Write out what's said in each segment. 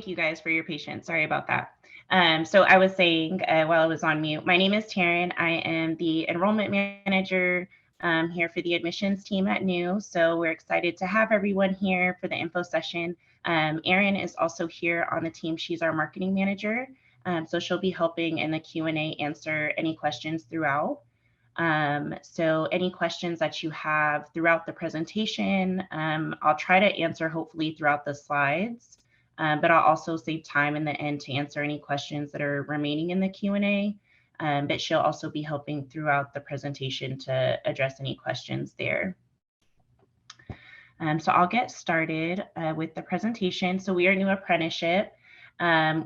Thank you guys for your patience. Sorry about that. So I was saying while I was on mute, my name is Taryn. I am the enrollment manager here for the admissions team at NEW. So we're excited to have everyone here for the info session. Erin is also here on the team. She's our marketing manager. So she'll be helping in the Q&A answer any questions throughout. So any questions that you have throughout the presentation, I'll try to answer hopefully throughout the slides, but I'll also save time in the end to answer any questions that are remaining in the Q&A, but she'll also be helping throughout the presentation to address any questions there. So I'll get started with the presentation. So we are New Apprenticeship.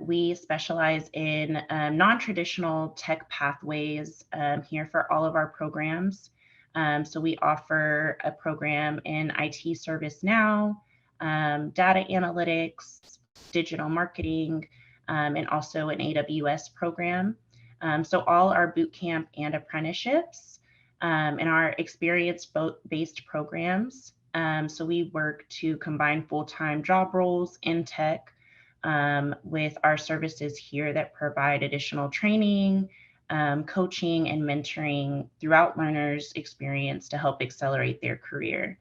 We specialize in non-traditional tech pathways here for all of our programs. So we offer a program in IT service now, data analytics, digital marketing, and also an AWS program. So all our bootcamp and apprenticeships and our experience-based programs. So we work to combine full-time job roles in tech with our services here that provide additional training, coaching, and mentoring throughout learners' experience to help accelerate their career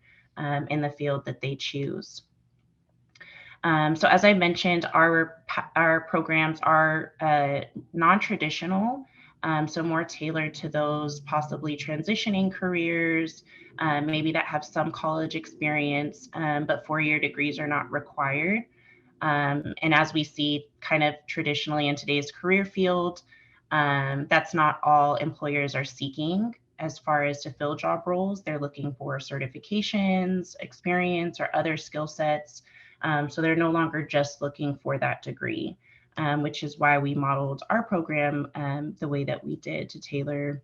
in the field that they choose. So as I mentioned, our programs are non-traditional, so more tailored to those possibly transitioning careers, maybe that have some college experience, but four-year degrees are not required. And as we see kind of traditionally in today's career field, that's not all employers are seeking as far as to fill job roles. They're looking for certifications, experience, or other skill sets. So they're no longer just looking for that degree, which is why we modeled our program the way that we did to tailor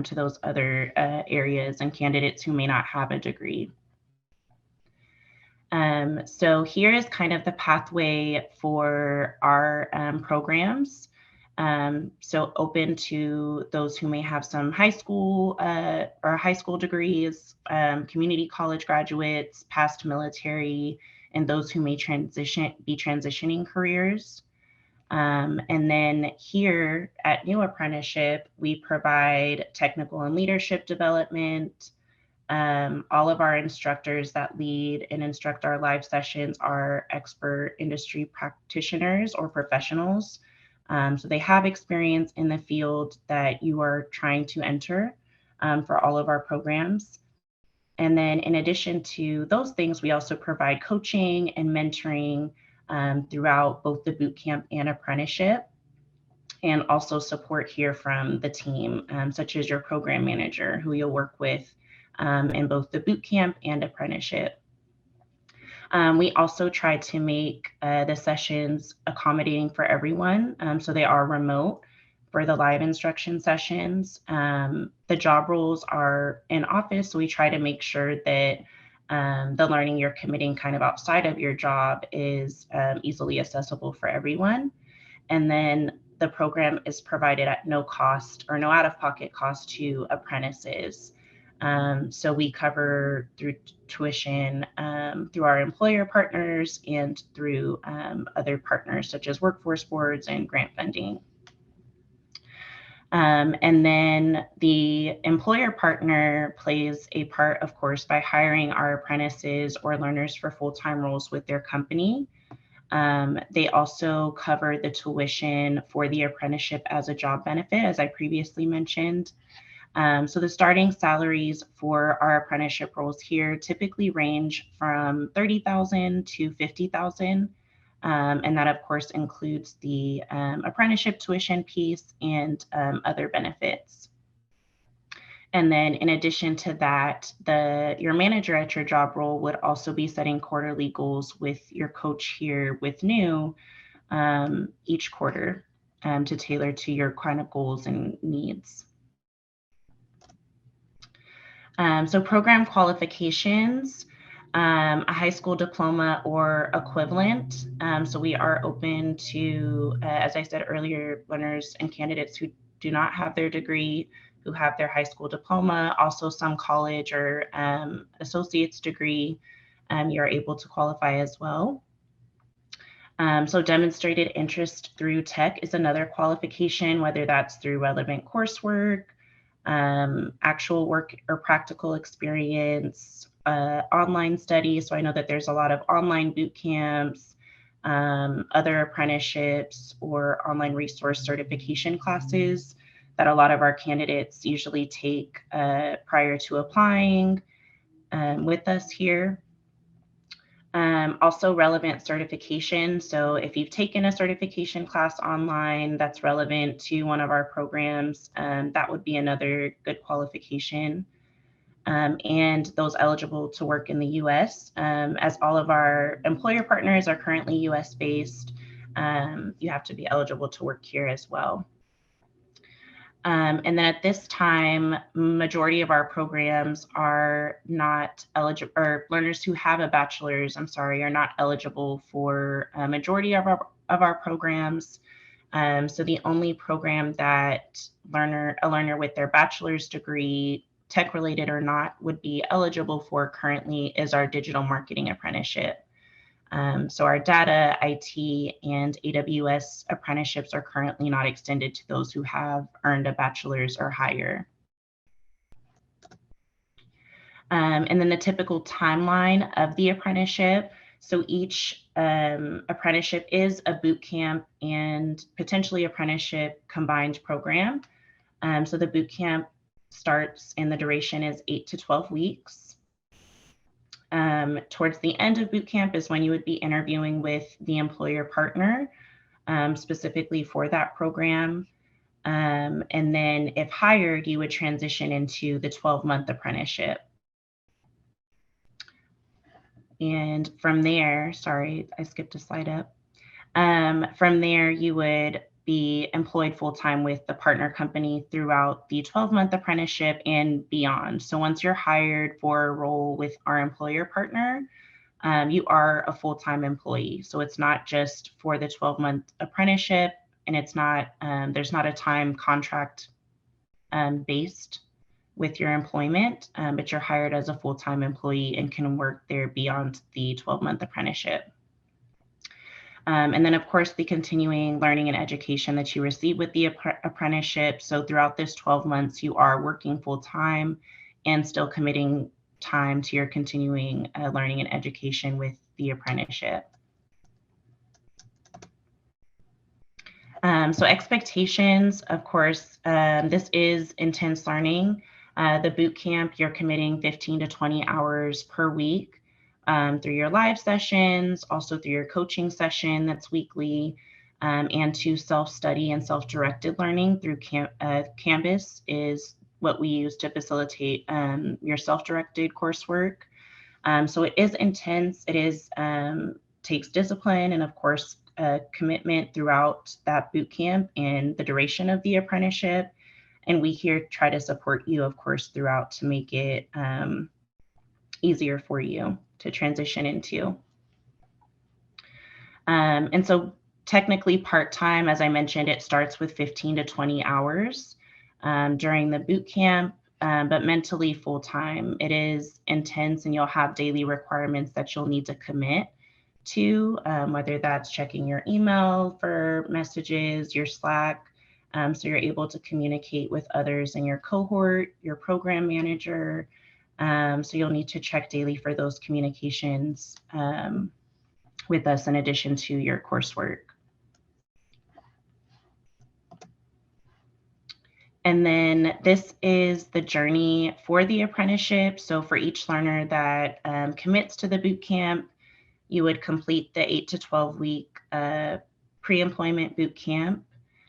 to those other areas and candidates who may not have a degree. So here is kind of the pathway for our programs. So open to those who may have some high school or high school degrees, community college graduates, past military, and those who may be transitioning careers. And then here at New Apprenticeship, we provide technical and leadership development. All of our instructors that lead and instruct our live sessions are expert industry practitioners or professionals. So they have experience in the field that you are trying to enter for all of our programs. And then in addition to those things, we also provide coaching and mentoring throughout both the bootcamp and apprenticeship, and also support here from the team, such as your program manager, who you'll work with in both the bootcamp and apprenticeship. We also try to make the sessions accommodating for everyone. So they are remote for the live instruction sessions. The job roles are in office, so we try to make sure that the learning you're committing kind of outside of your job is easily accessible for everyone. And then the program is provided at no cost or no out-of-pocket cost to apprentices. So we cover through tuition, through our employer partners and through other partners such as workforce boards and grant funding. And then the employer partner plays a part, of course, by hiring our apprentices or learners for full-time roles with their company. They also cover the tuition for the apprenticeship as a job benefit, as I previously mentioned. So the starting salaries for our apprenticeship roles here typically range from $30,000 to $50,000. And that, of course, includes the apprenticeship tuition piece and other benefits. And then in addition to that, your manager at your job role would also be setting quarterly goals with your coach here with NEW each quarter to tailor to your kind of goals and needs. So program qualifications, a high school diploma or equivalent. So we are open to, as I said earlier, learners and candidates who do not have their degree, who have their high school diploma, also some college or associate's degree, you're able to qualify as well. So demonstrated interest through tech is another qualification, whether that's through relevant coursework, actual work or practical experience, online study. So I know that there's a lot of online boot camps, other apprenticeships, or online resource certification classes that a lot of our candidates usually take prior to applying with us here. Also relevant certification. So if you've taken a certification class online that's relevant to one of our programs, that would be another good qualification. And those eligible to work in the US, as all of our employer partners are currently US based, you have to be eligible to work here as well. And then at this time, majority of our programs are not eligible, or learners who have a bachelor's, are not eligible for a majority of our programs. So the only program that a learner with their bachelor's degree, tech related or not, would be eligible for currently is our digital marketing apprenticeship. So our data, IT, and AWS apprenticeships are currently not extended to those who have earned a bachelor's or higher. And then the typical timeline of the apprenticeship. So each apprenticeship is a boot camp and potentially apprenticeship combined program. So the boot camp starts and the duration is 8 to 12 weeks. Towards the end of boot camp is when you would be interviewing with the employer partner, specifically for that program. And then if hired, you would transition into the 12-month apprenticeship. And from there, sorry, I skipped a slide up. From there, you would be employed full-time with the partner company throughout the 12-month apprenticeship and beyond. So once you're hired for a role with our employer partner, you are a full-time employee. So it's not just for the 12-month apprenticeship, and it's not there's not a time contract based with your employment, but you're hired as a full-time employee and can work there beyond the 12-month apprenticeship. And then, of course, the continuing learning and education that you receive with the apprenticeship. So throughout this 12 months, you are working full-time and still committing time to your continuing learning and education with the apprenticeship. So expectations, of course, this is intense learning. The boot camp, you're committing 15 to 20 hours per week. Through your live sessions, also through your coaching session that's weekly, and to self-study and self-directed learning through Canvas is what we use to facilitate your self-directed coursework. So it is intense. It is takes discipline and, of course, commitment throughout that boot camp and the duration of the apprenticeship. And we here try to support you, of course, throughout to make it easier for you to transition into. And so technically part-time, as I mentioned, it starts with 15 to 20 hours during the boot camp, but mentally full-time. It is intense and you'll have daily requirements that you'll need to commit to, whether that's checking your email for messages, your Slack, so you're able to communicate with others in your cohort, your program manager. So you'll need to check daily for those communications with us in addition to your coursework. And then this is the journey for the apprenticeship. So for each learner that commits to the boot camp, you would complete the 8 to 12 week pre-employment boot camp.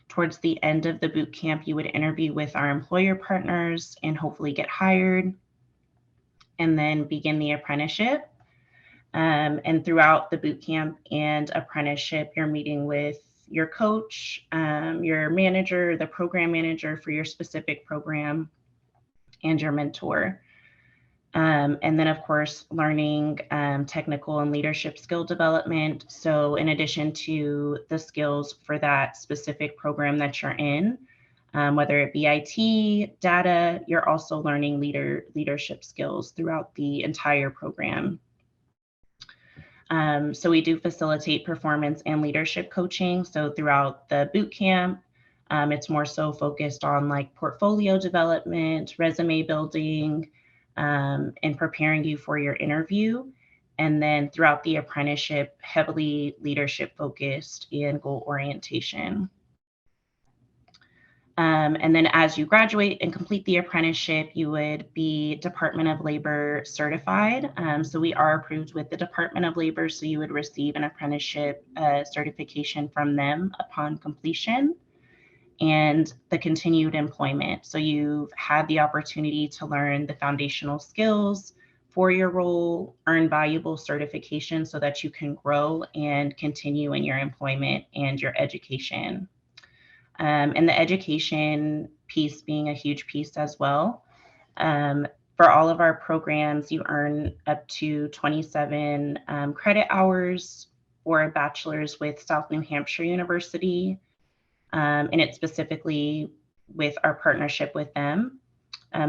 Towards the end of the boot camp, you would interview with our employer partners and hopefully get hired, and then begin the apprenticeship. And throughout the boot camp and apprenticeship, you're meeting with your coach, your manager, the program manager for your specific program, and your mentor. And then, of course, learning technical and leadership skill development. So in addition to the skills for that specific program that you're in, whether it be IT, data, you're also learning leadership skills throughout the entire program. So we do facilitate performance and leadership coaching. So throughout the boot camp, it's more so focused on like portfolio development, resume building, and preparing you for your interview. And then throughout the apprenticeship, heavily leadership focused and goal orientation. And then as you graduate and complete the apprenticeship, you would be Department of Labor certified. So we are approved with the Department of Labor, so you would receive an apprenticeship certification from them upon completion and the continued employment. So you've had the opportunity to learn the foundational skills for your role, earn valuable certification so that you can grow and continue in your employment and your education. And the education piece being a huge piece as well. For all of our programs, you earn up to 27 credit hours for a bachelor's with South New Hampshire University, and it's specifically with our partnership with them.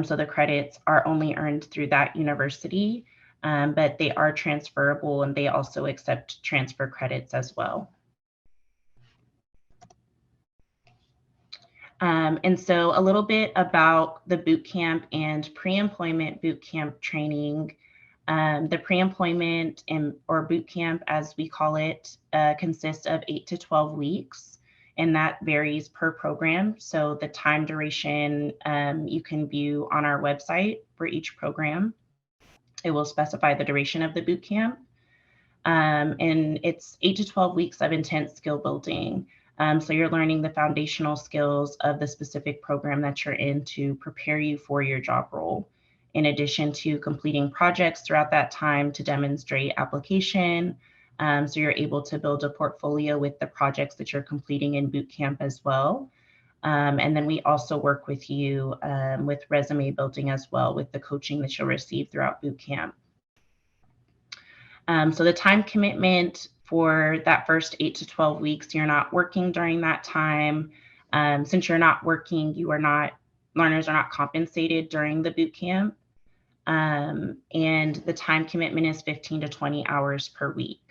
So the credits are only earned through that university, but they are transferable and they also accept transfer credits as well. And so a little bit about the bootcamp and pre-employment bootcamp training. The pre-employment or bootcamp, as we call it, consists of 8 to 12 weeks, and that varies per program. So the time duration you can view on our website for each program. It will specify the duration of the bootcamp. And it's 8 to 12 weeks of intense skill building. So you're learning the foundational skills of the specific program that you're in to prepare you for your job role, in addition to completing projects throughout that time to demonstrate application. So you're able to build a portfolio with the projects that you're completing in bootcamp as well. And then we also work with you with resume building as well with the coaching that you'll receive throughout bootcamp. So the time commitment for that first 8 to 12 weeks, you're not working during that time. Since you're not working, learners are not compensated during the boot camp. And the time commitment is 15 to 20 hours per week.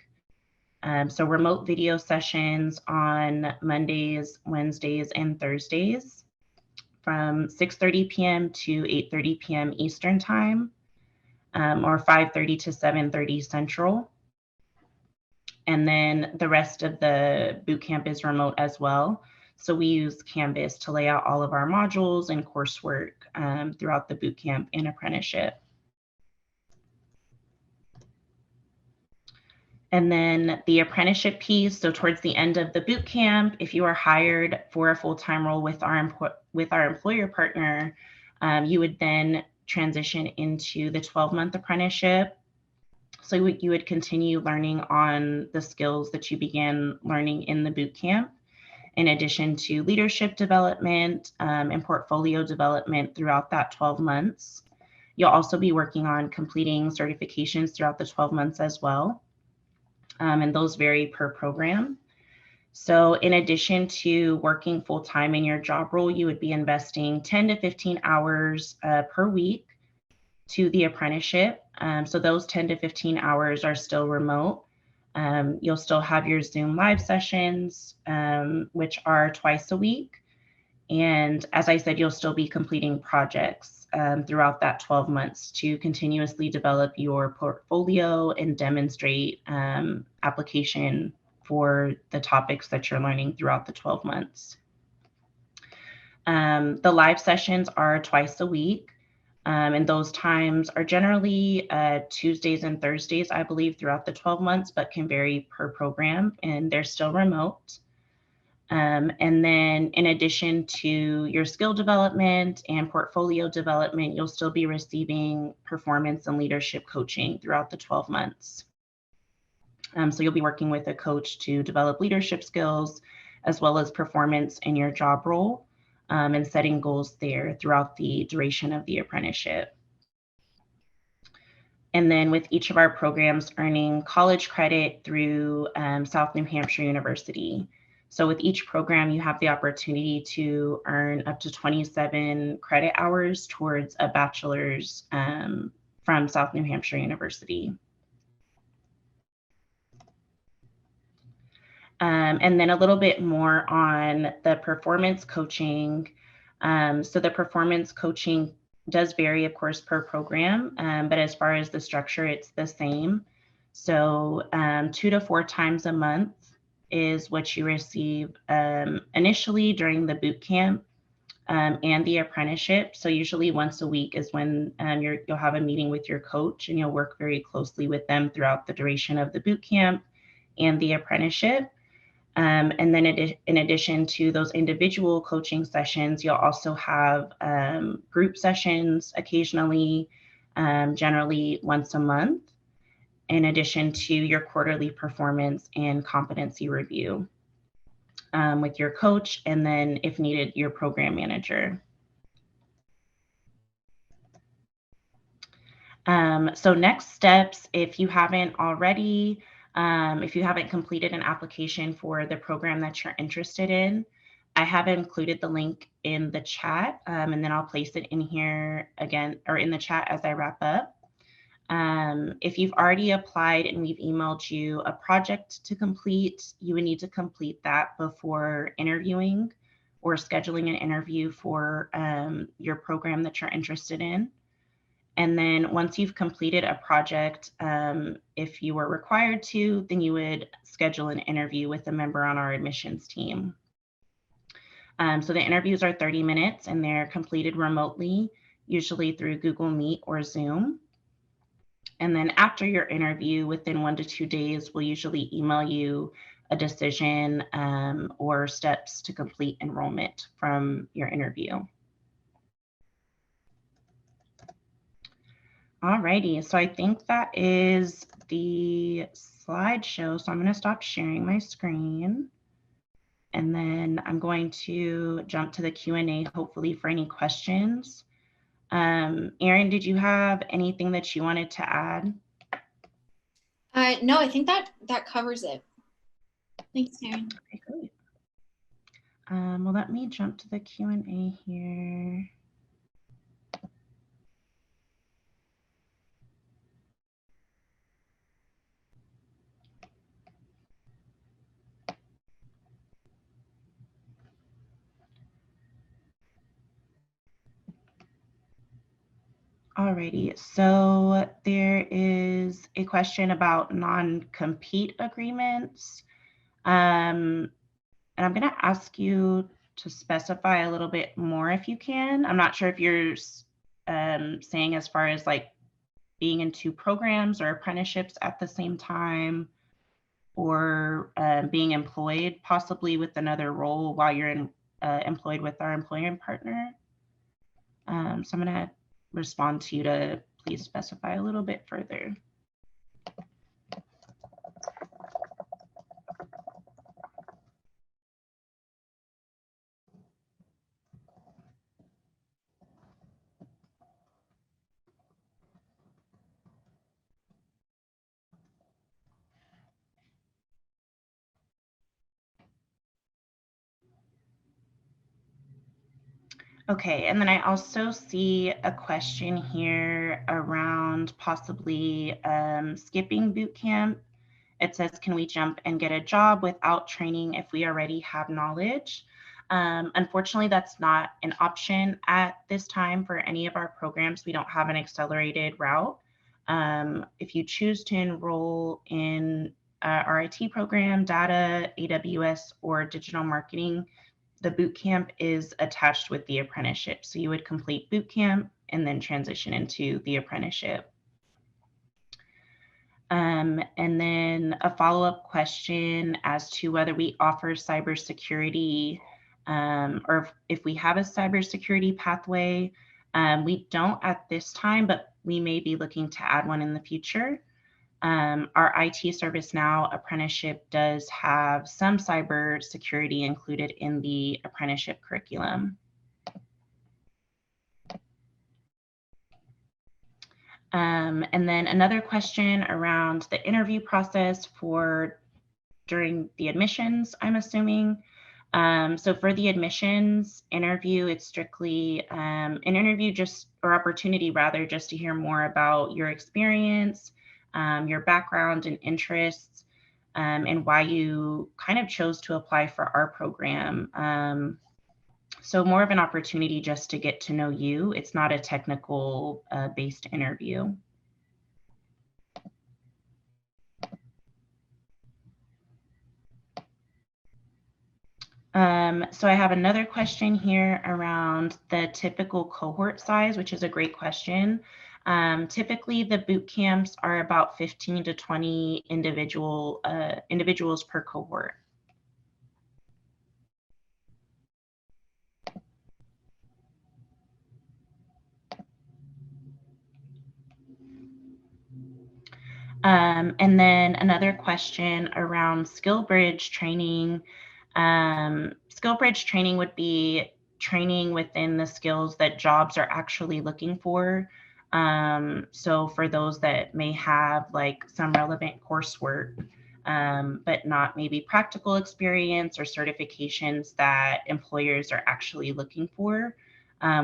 So remote video sessions on Mondays, Wednesdays, and Thursdays from 6:30 p.m. to 8:30 p.m. Eastern time, or 5:30 to 7:30 Central. And then the rest of the bootcamp is remote as well. So we use Canvas to lay out all of our modules and coursework throughout the bootcamp and apprenticeship. And then the apprenticeship piece, so towards the end of the bootcamp, if you are hired for a full-time role with our employer partner, you would then transition into the 12-month apprenticeship. So you would continue learning on the skills that you began learning in the boot camp, in addition to leadership development and portfolio development throughout that 12 months. You'll also be working on completing certifications throughout the 12 months as well, and those vary per program. So in addition to working full-time in your job role, you would be investing 10 to 15 hours per week to the apprenticeship. So those 10 to 15 hours are still remote. You'll still have your Zoom live sessions, which are twice a week. And as I said, you'll still be completing projects throughout that 12 months to continuously develop your portfolio and demonstrate application for the topics that you're learning throughout the 12 months. The live sessions are twice a week. And those times are generally Tuesdays and Thursdays, I believe, throughout the 12 months, but can vary per program, and they're still remote. And then in addition to your skill development and portfolio development, you'll still be receiving performance and leadership coaching throughout the 12 months. So you'll be working with a coach to develop leadership skills, as well as performance in your job role. And setting goals there throughout the duration of the apprenticeship. And then with each of our programs, earning college credit through South New Hampshire University. So with each program, you have the opportunity to earn up to 27 credit hours towards a bachelor's from South New Hampshire University. And then a little bit more on the performance coaching. So the performance coaching does vary, of course, per program, but as far as the structure, it's the same. So 2 to 4 times a month is what you receive initially during the boot camp and the apprenticeship. So usually once a week is when you'll have a meeting with your coach, and you'll work very closely with them throughout the duration of the boot camp and the apprenticeship. And then in addition to those individual coaching sessions, you'll also have group sessions occasionally, generally once a month, in addition to your quarterly performance and competency review with your coach, and then if needed, your program manager. So next steps, if you haven't already, if you haven't completed an application for the program that you're interested in, I have included the link in the chat, and then I'll place it in here again, or in the chat as I wrap up. If you've already applied and we've emailed you a project to complete, you would need to complete that before interviewing or scheduling an interview for your program that you're interested in. And then once you've completed a project, if you were required to, then you would schedule an interview with a member on our admissions team. So the interviews are 30 minutes and they're completed remotely, usually through Google Meet or Zoom. And then after your interview, within 1 to 2 days, we'll usually email you a decision or steps to complete enrollment from your interview. Alrighty, so I think that is the slideshow. So I'm going to stop sharing my screen, and then I'm going to jump to the Q&A, hopefully for any questions. Erin, did you have anything that you wanted to add? No, I think that covers it. Thanks, Erin. Okay, great. Well, let me jump to the Q&A here. Alrighty, so there is a question about non-compete agreements. And I'm going to ask you to specify a little bit more if you can. I'm not sure if you're saying as far as like being in 2 programs or apprenticeships at the same time, or being employed possibly with another role while you're employed with our employer partner. So I'm going to respond to you to please specify a little bit further. Okay, and then I also see a question here around possibly skipping boot camp. It says, can we jump and get a job without training if we already have knowledge? Unfortunately, that's not an option at this time for any of our programs. We don't have an accelerated route. If you choose to enroll in our IT program, data, AWS, or digital marketing, the boot camp is attached with the apprenticeship. So you would complete boot camp and then transition into the apprenticeship. And then a follow-up question as to whether we offer cybersecurity or if we have a cybersecurity pathway. We don't at this time, but we may be looking to add one in the future. Our IT ServiceNow apprenticeship does have some cybersecurity included in the apprenticeship curriculum. And then another question around the interview process for during the admissions, I'm assuming. So for the admissions interview, it's strictly an interview or opportunity rather, just to hear more about your experience, your background and interests. and why you kind of chose to apply for our program. So more of an opportunity just to get to know you. It's not a technical based interview. So I have another question here around the typical cohort size, which is a great question. Typically, the boot camps are about 15 to 20 individuals per cohort. And then another question around skill bridge training. Skill bridge training would be training within the skills that jobs are actually looking for. So for those that may have like some relevant coursework, but not maybe practical experience or certifications that employers are actually looking for,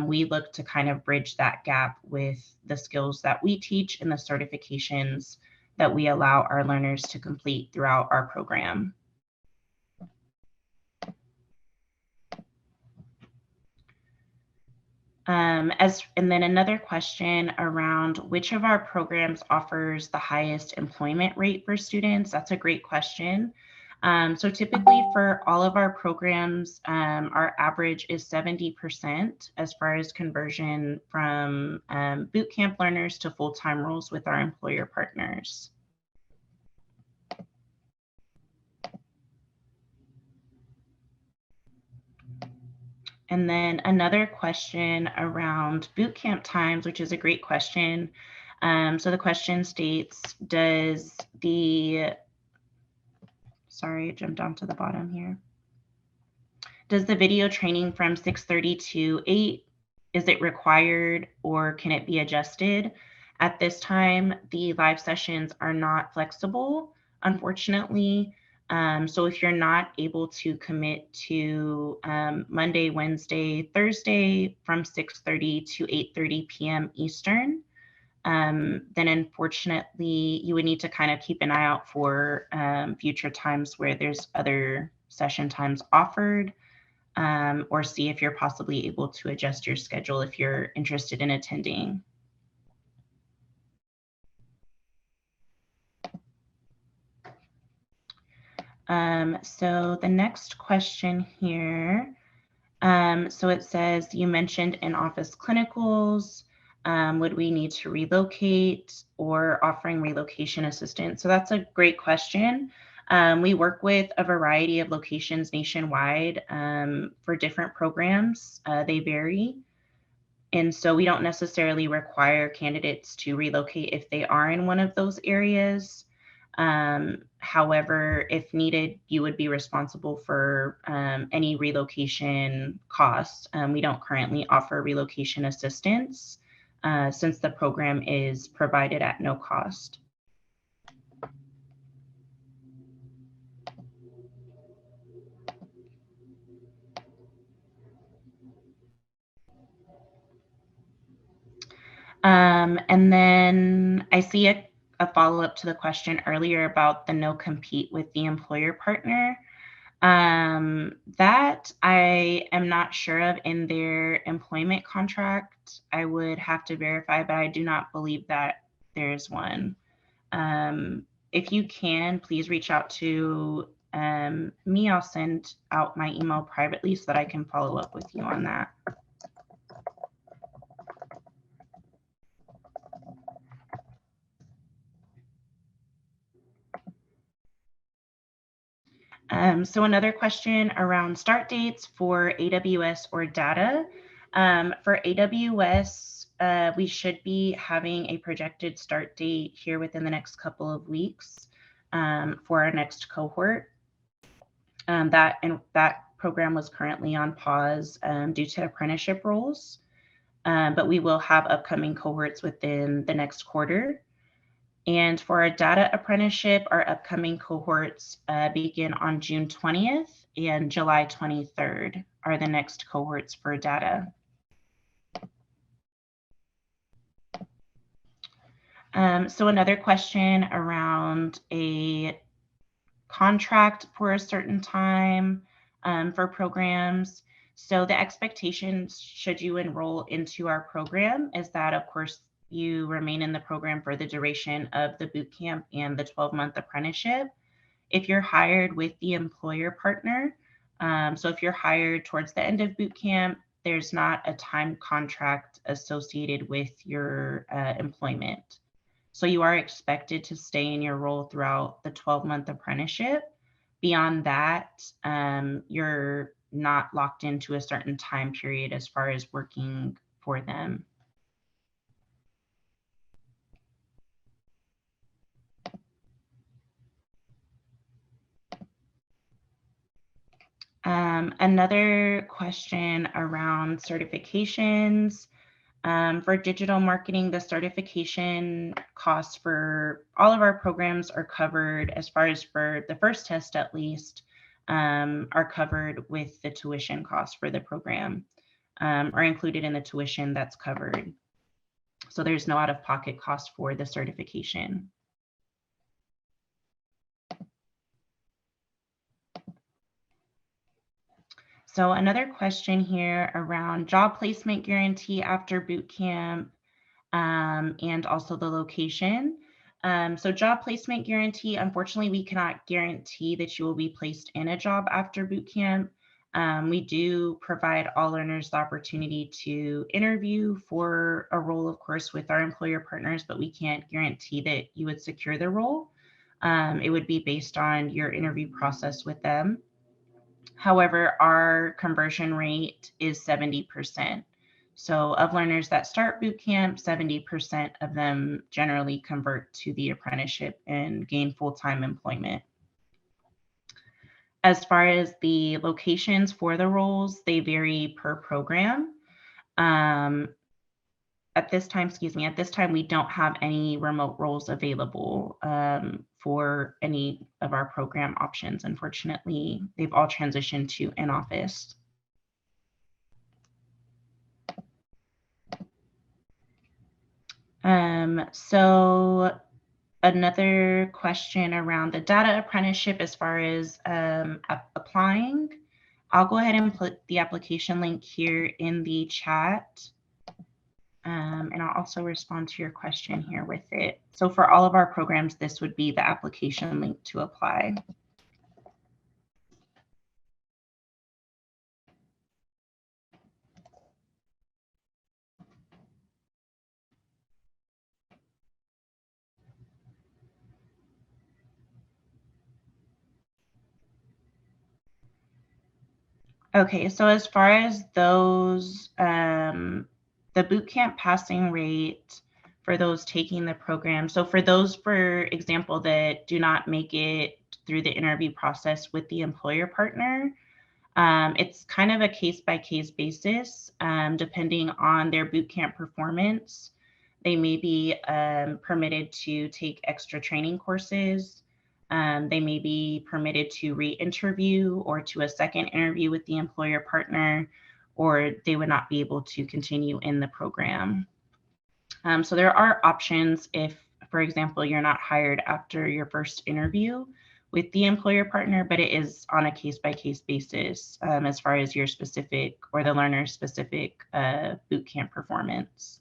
we look to kind of bridge that gap with the skills that we teach and the certifications that we allow our learners to complete throughout our program. And then another question around which of our programs offers the highest employment rate for students. That's a great question. So typically for all of our programs, our average is 70% as far as conversion from bootcamp learners to full-time roles with our employer partners. And then another question around bootcamp times, which is a great question. So the question states, sorry, it jumped down to the bottom here. Does the video training from 6:30 to 8, is it required or can it be adjusted? At this time, the live sessions are not flexible, unfortunately. So if you're not able to commit to Monday, Wednesday, Thursday from 6:30 to 8:30 p.m. Eastern, then unfortunately you would need to kind of keep an eye out for future times where there's other session times offered, or see if you're possibly able to adjust your schedule if you're interested in attending. So the next question here, so it says, you mentioned in-office clinicals, would we need to relocate or offering relocation assistance? So that's a great question. We work with a variety of locations nationwide for different programs. They vary. And so we don't necessarily require candidates to relocate if they are in one of those areas. However, if needed, you would be responsible for any relocation costs. We don't currently offer relocation assistance since the program is provided at no cost. And then I see a follow-up to the question earlier about the no compete with the employer partner. That I am not sure of in their employment contract. I would have to verify, but I do not believe that there's one. If you can, please reach out to me. I'll send out my email privately so that I can follow up with you on that. So another question around start dates for AWS or data. For AWS, we should be having a projected start date here within the next couple of weeks for our next cohort. That program was currently on pause due to apprenticeship roles, but we will have upcoming cohorts within the next quarter. And for our data apprenticeship, our upcoming cohorts begin on June 20th and July 23rd are the next cohorts for data. So another question around a contract for a certain time for programs. So the expectations, should you enroll into our program, is that, of course, you remain in the program for the duration of the boot camp and the 12-month apprenticeship. If you're hired with the employer partner, so if you're hired towards the end of boot camp, there's not a time contract associated with your employment. So you are expected to stay in your role throughout the 12-month apprenticeship. Beyond that, you're not locked into a certain time period as far as working for them. Another question around certifications. For digital marketing, the certification costs for all of our programs are covered, as far as for the first test at least, are covered with the tuition costs for the program, are included in the tuition that's covered. So there's no out-of-pocket cost for the certification. So another question here around job placement guarantee after boot camp, and also the location. So job placement guarantee, unfortunately, we cannot guarantee that you will be placed in a job after boot camp. We do provide all learners the opportunity to interview for a role, of course, with our employer partners, but we can't guarantee that you would secure the role. It would be based on your interview process with them. However, our conversion rate is 70%. So of learners that start boot camp, 70% of them generally convert to the apprenticeship and gain full-time employment. As far as the locations for the roles, they vary per program. At this time, we don't have any remote roles available for any of our program options. Unfortunately, they've all transitioned to in-office. So another question around the data apprenticeship as far as applying. I'll go ahead and put the application link here in the chat. And I'll also respond to your question here with it. So for all of our programs, this would be the application link to apply. Okay, so as far as those, the bootcamp passing rate for those taking the program. So for those, for example, that do not make it through the interview process with the employer partner, it's kind of a case-by-case basis, depending on their bootcamp performance. They may be permitted to take extra training courses. They may be permitted to re-interview or to a second interview with the employer partner, or they would not be able to continue in the program. So there are options if, for example, you're not hired after your first interview with the employer partner, but it is on a case-by-case basis as far as your specific or the learner's specific bootcamp performance.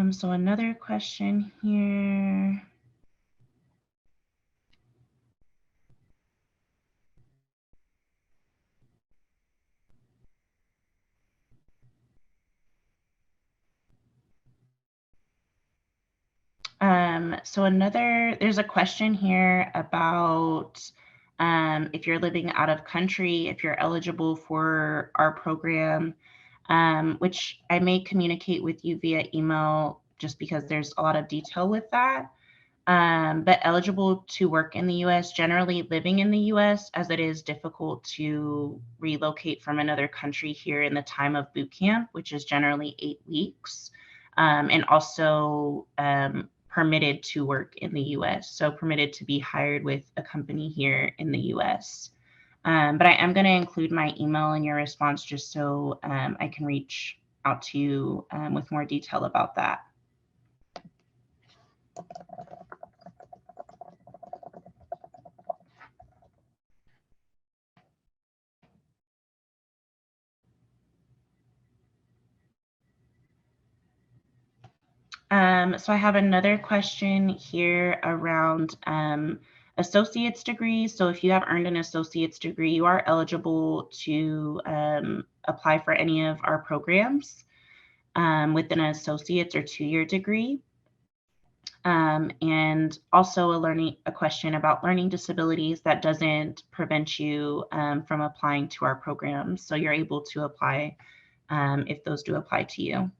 So another question here. There's a question here about if you're living out of country, if you're eligible for our program, which I may communicate with you via email just because there's a lot of detail with that. But eligible to work in the US, generally living in the US, as it is difficult to relocate from another country here in the time of boot camp, which is generally 8 weeks, and also permitted to work in the US, so permitted to be hired with a company here in the US. But I am going to include my email in your response just so I can reach out to you with more detail about that. So I have another question here around associate's degrees. So if you have earned an associate's degree, you are eligible to apply for any of our programs with an associate's or 2-year degree. And also a question about learning disabilities that doesn't prevent you from applying to our programs. So you're able to apply if those do apply to you.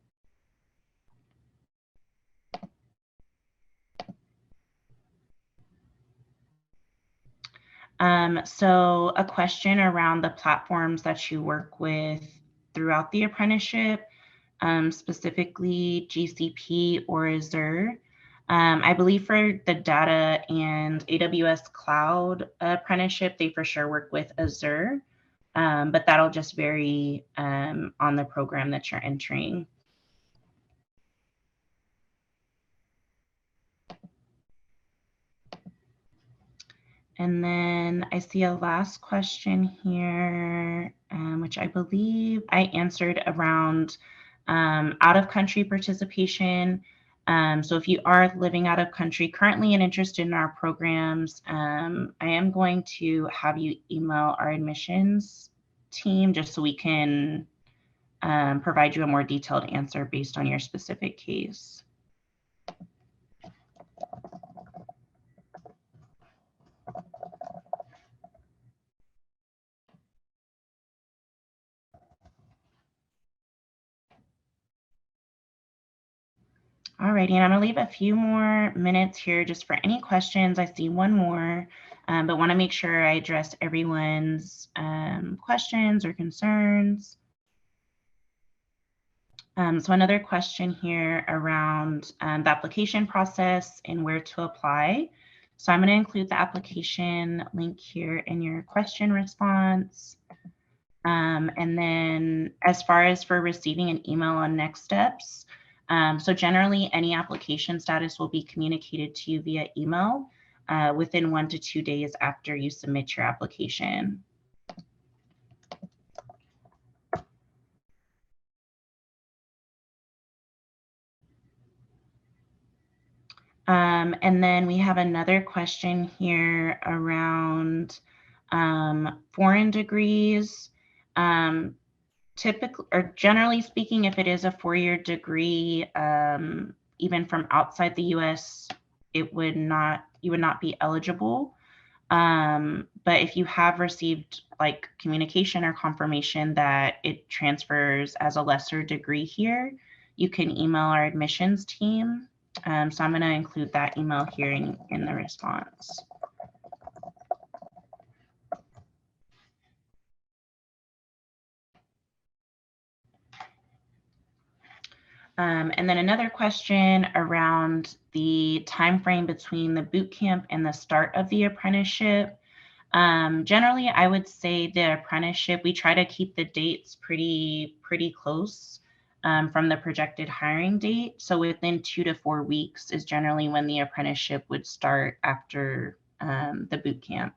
So a question around the platforms that you work with throughout the apprenticeship, specifically GCP or Azure. I believe for the data and AWS Cloud apprenticeship, they for sure work with Azure, but that'll just vary on the program that you're entering. And then I see a last question here, which I believe I answered around out-of-country participation. So if you are living out of country currently and interested in our programs, I am going to have you email our admissions team just so we can provide you a more detailed answer based on your specific case. Alrighty, and I'm gonna leave a few more minutes here just for any questions. I see one more, but want to make sure I address everyone's questions or concerns. So another question here around the application process and where to apply. So I'm going to include the application link here in your question response. And then as far as for receiving an email on next steps, so generally any application status will be communicated to you via email within 1 to 2 days after you submit your application. And then we have another question here around foreign degrees. Typically, or generally speaking, if it is a 4-year degree, even from outside the US, you would not be eligible. But if you have received like communication or confirmation that it transfers as a lesser degree here, you can email our admissions team. So I'm going to include that email here in the response. And then another question around the time frame between the boot camp and the start of the apprenticeship. Generally, I would say the apprenticeship, we try to keep the dates pretty close from the projected hiring date. So within 2 to 4 weeks is generally when the apprenticeship would start after the boot camp.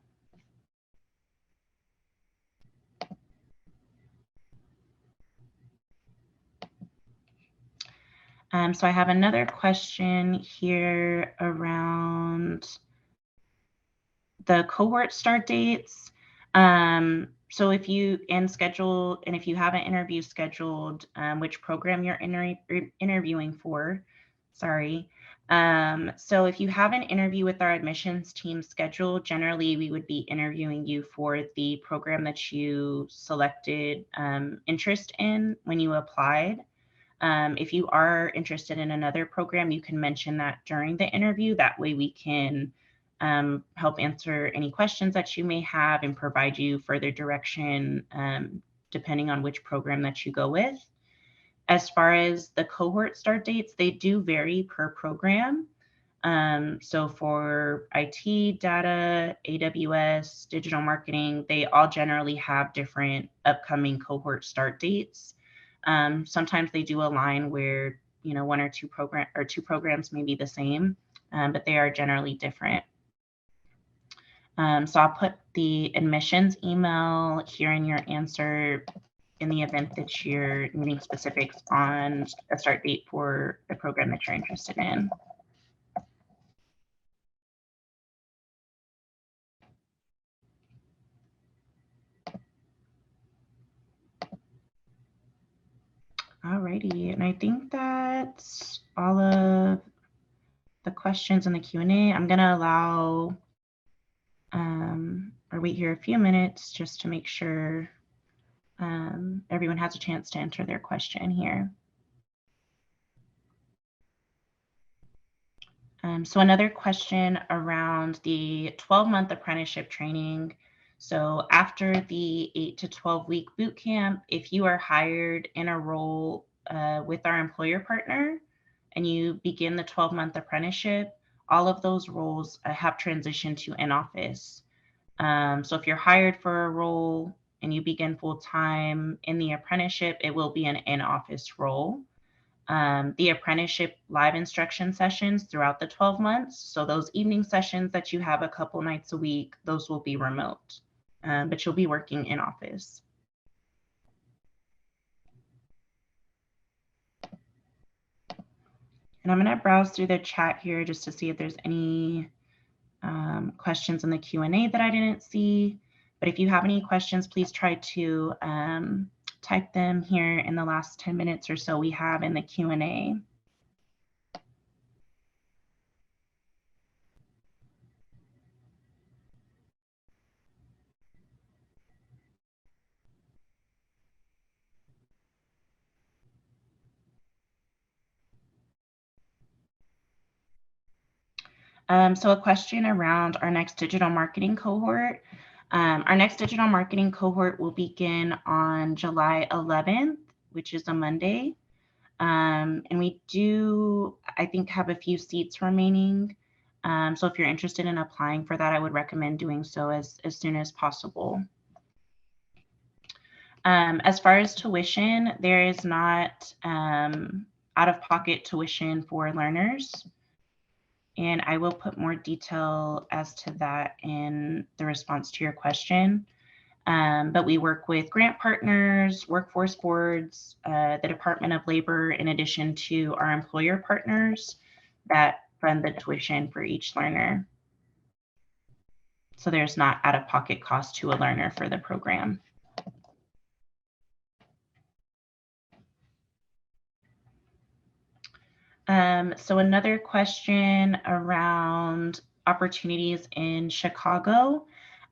So I have another question here around the cohort start dates. So if you if you have an interview scheduled, which program you're interviewing for, sorry. So if you have an interview with our admissions team scheduled, generally we would be interviewing you for the program that you selected interest in when you applied. If you are interested in another program, you can mention that during the interview. That way we can help answer any questions that you may have and provide you further direction depending on which program that you go with. As far as the cohort start dates, they do vary per program. So for IT, data, AWS, digital marketing, they all generally have different upcoming cohort start dates. Sometimes they do align where, one or two programs may be the same, but they are generally different. So I'll put the admissions email here in your answer in the event that you're needing specifics on a start date for the program that you're interested in. Alrighty, and I think that's all of the questions in the Q&A. I'm gonna allow or wait here a few minutes just to make sure everyone has a chance to enter their question here. So another question around the 12-month apprenticeship training. So after the 8 to 12 week boot camp, if you are hired in a role with our employer partner and you begin the 12-month apprenticeship, all of those roles have transitioned to in-office. So if you're hired for a role and you begin full-time in the apprenticeship, it will be an in-office role. The apprenticeship live instruction sessions throughout the 12 months. So those evening sessions that you have a couple nights a week, those will be remote, but you'll be working in office. And I'm going to browse through the chat here just to see if there's any questions in the Q&A that I didn't see. But if you have any questions, please try to type them here in the last 10 minutes or so we have in the Q&A. So a question around our next digital marketing cohort. Our next digital marketing cohort will begin on July 11th, which is a Monday. And we do, I think, have a few seats remaining. So if you're interested in applying for that, I would recommend doing so as soon as possible. As far as tuition, there is not out-of-pocket tuition for learners. And I will put more detail as to that in the response to your question. But we work with grant partners, workforce boards, the Department of Labor, in addition to our employer partners that fund the tuition for each learner. So there's not out-of-pocket cost to a learner for the program. So another question around opportunities in Chicago.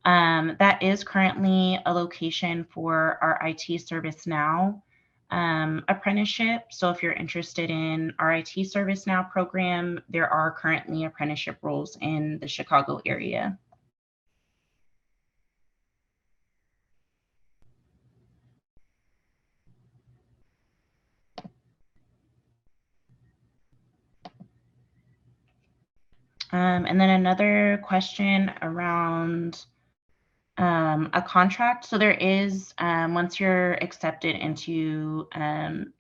That is currently a location for our IT ServiceNow apprenticeship. So if you're interested in our IT ServiceNow program, there are currently apprenticeship roles in the Chicago area. And then another question around a contract. So there is, once you're accepted into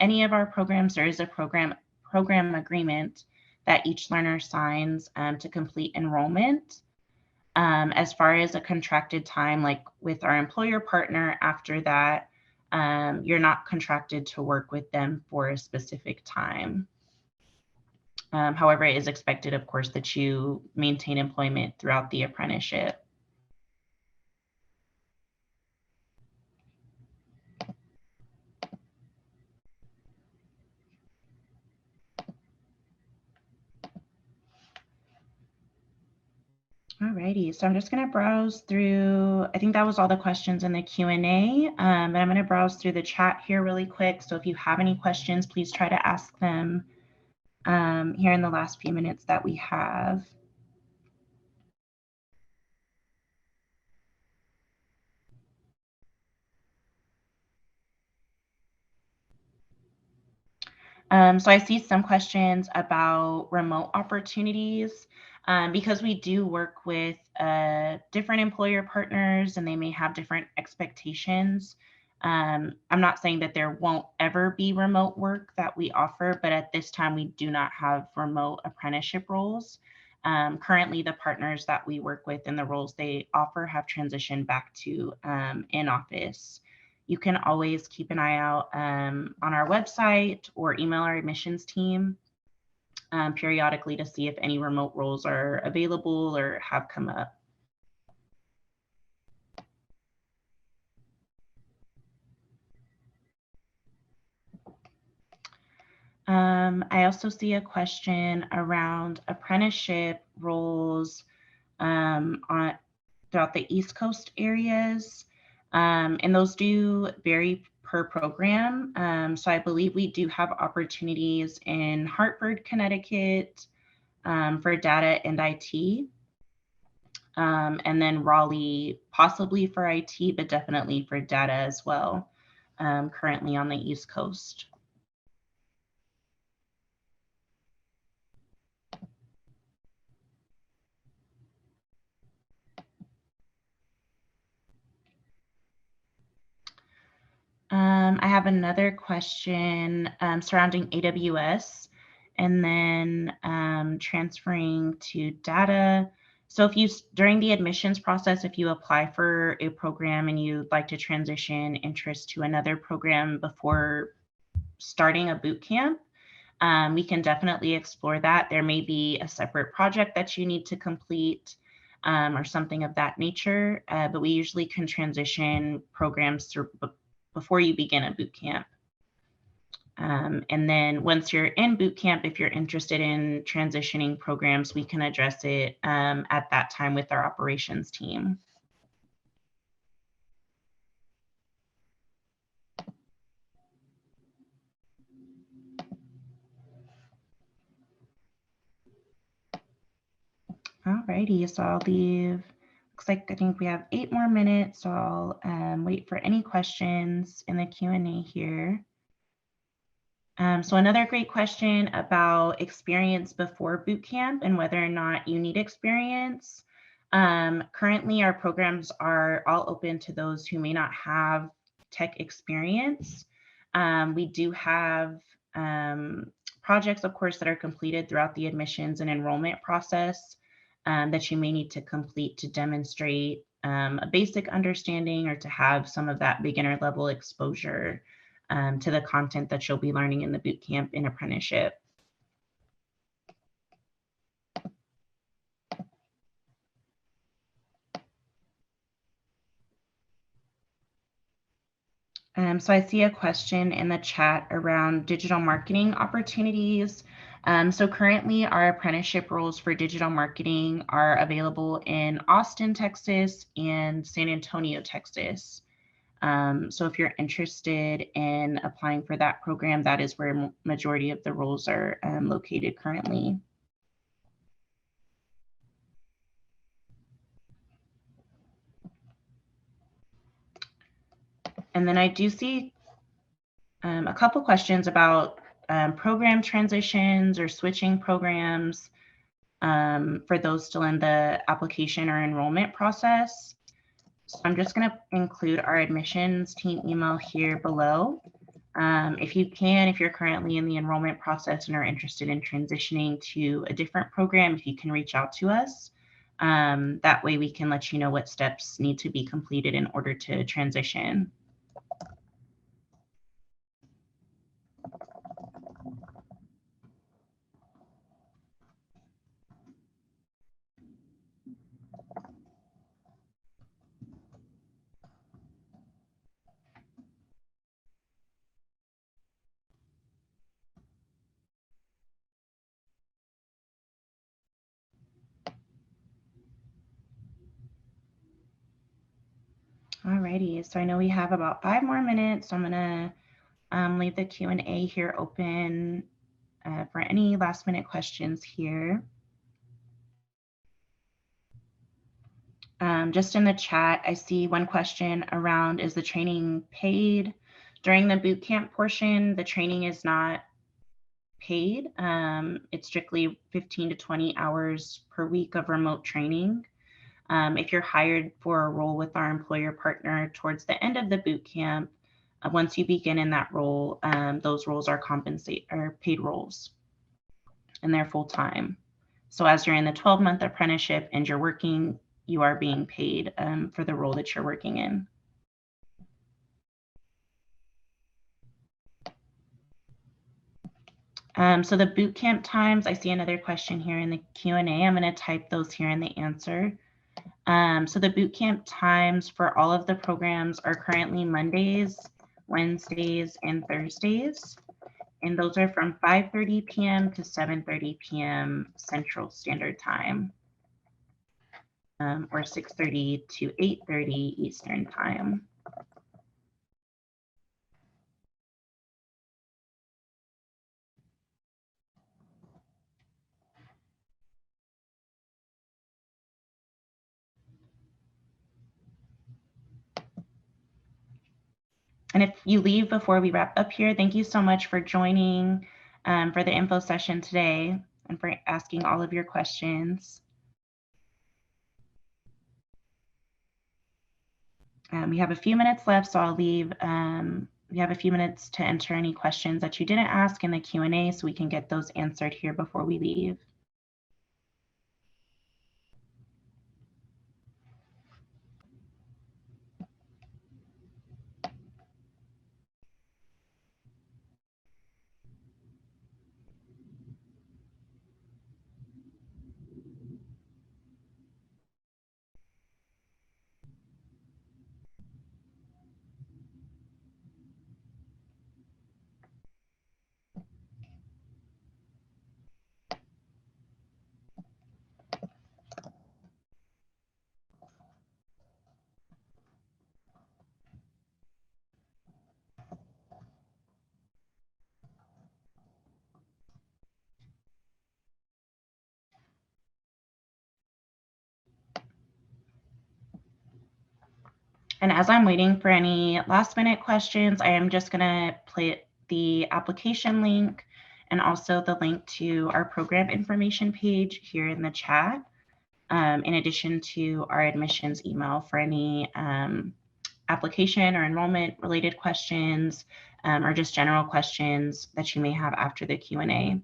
any of our programs, there is a program agreement that each learner signs to complete enrollment. As far as a contracted time, like with our employer partner, after that, you're not contracted to work with them for a specific time. However, it is expected, of course, that you maintain employment throughout the apprenticeship. Alrighty, so I'm just going to browse through, I think that was all the questions in the Q&A, but I'm going to browse through the chat here really quick. So if you have any questions, please try to ask them here in the last few minutes that we have. So I see some questions about remote opportunities. Because we do work with different employer partners and they may have different expectations. I'm not saying that there won't ever be remote work that we offer, but at this time we do not have remote apprenticeship roles. Currently, the partners that we work with and the roles they offer have transitioned back to in-office. You can always keep an eye out on our website or email our admissions team periodically to see if any remote roles are available or have come up. I also see a question around apprenticeship roles throughout the East Coast areas, and those do vary per program. So I believe we do have opportunities in Hartford, Connecticut for data and IT, and then Raleigh possibly for IT, but definitely for data as well, currently on the East Coast. I have another question surrounding AWS and then transferring to data. So if you, during the admissions process, if you apply for a program and you'd like to transition interest to another program before starting a boot camp, we can definitely explore that. There may be a separate project that you need to complete or something of that nature, but we usually can transition programs through before you begin a boot camp. And then once you're in boot camp, if you're interested in transitioning programs, we can address it at that time with our operations team. Alrighty, so I'll leave, looks like I think we have 8 more minutes, so I'll wait for any questions in the Q&A here. So another great question about experience before boot camp and whether or not you need experience. Currently, our programs are all open to those who may not have tech experience. We do have projects, of course, that are completed throughout the admissions and enrollment process that you may need to complete to demonstrate a basic understanding or to have some of that beginner level exposure to the content that you'll be learning in the bootcamp and apprenticeship. So I see a question in the chat around digital marketing opportunities. So currently our apprenticeship roles for digital marketing are available in Austin, Texas and San Antonio, Texas. So if you're interested in applying for that program, that is where majority of the roles are located currently. And then I do see a couple questions about program transitions or switching programs for those still in the application or enrollment process. So I'm just going to include our admissions team email here below. If you can, if you're currently in the enrollment process and are interested in transitioning to a different program, if you can reach out to us, that way we can let you know what steps need to be completed in order to transition. Alrighty, so I know we have about 5 more minutes, so I'm gonna leave the Q&A here open for any last minute questions here. Just in the chat, I see one question around, is the training paid? During the bootcamp portion, the training is not paid. It's strictly 15 to 20 hours per week of remote training. If you're hired for a role with our employer partner towards the end of the boot camp, Once you begin in that role, those roles are paid roles, and they're full-time. So as you're in the 12-month apprenticeship and you're working, you are being paid for the role that you're working in. So the boot camp times, I see another question here in the Q&A. I'm going to type those here in the answer. So the boot camp times for all of the programs are currently Mondays, Wednesdays, and Thursdays. And those are from 5:30 p.m. to 7:30 p.m. Central Standard Time, or 6:30 to 8:30 Eastern Time. And if you leave before we wrap up here, thank you so much for joining for the info session today and for asking all of your questions. We have a few minutes left, so I'll leave. We have a few minutes to enter any questions that you didn't ask in the Q&A so we can get those answered here before we leave. And as I'm waiting for any last minute questions, I am just going to put the application link and also the link to our program information page here in the chat, in addition to our admissions email for any application or enrollment related questions, or just general questions that you may have after the Q&A.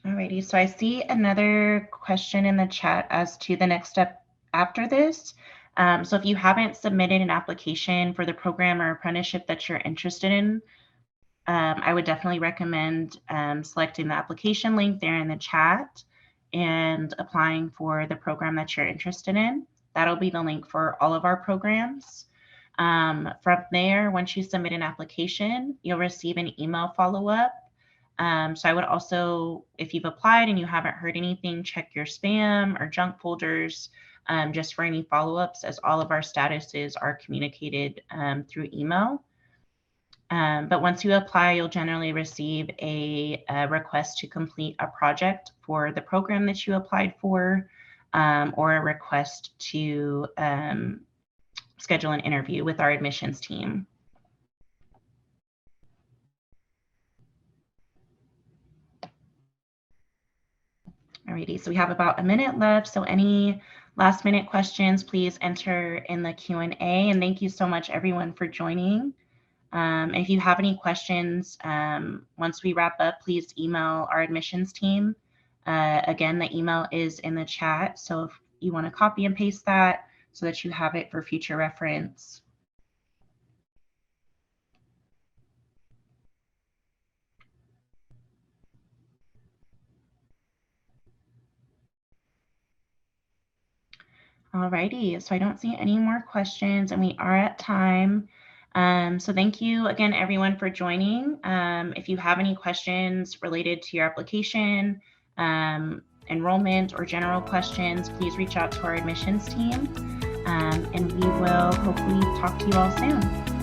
Alrighty, so I see another question in the chat as to the next step after this. So if you haven't submitted an application for the program or apprenticeship that you're interested in, I would definitely recommend selecting the application link there in the chat and applying for the program that you're interested in. That'll be the link for all of our programs. From there, once you submit an application, you'll receive an email follow-up. So I would also, if you've applied and you haven't heard anything, check your spam or junk folders just for any follow-ups, as all of our statuses are communicated through email. But once you apply, you'll generally receive a request to complete a project for the program that you applied for, or a request to schedule an interview with our admissions team. Alrighty, so we have about a minute left. So any last minute questions, please enter in the Q&A. And thank you so much, everyone, for joining. If you have any questions, once we wrap up, please email our admissions team. Again, the email is in the chat. So if you want to copy and paste that so that you have it for future reference. Alrighty, so I don't see any more questions and we are at time. So thank you again, everyone, for joining. If you have any questions related to your application, enrollment, or general questions, please reach out to our admissions team, and we will hopefully talk to you all soon.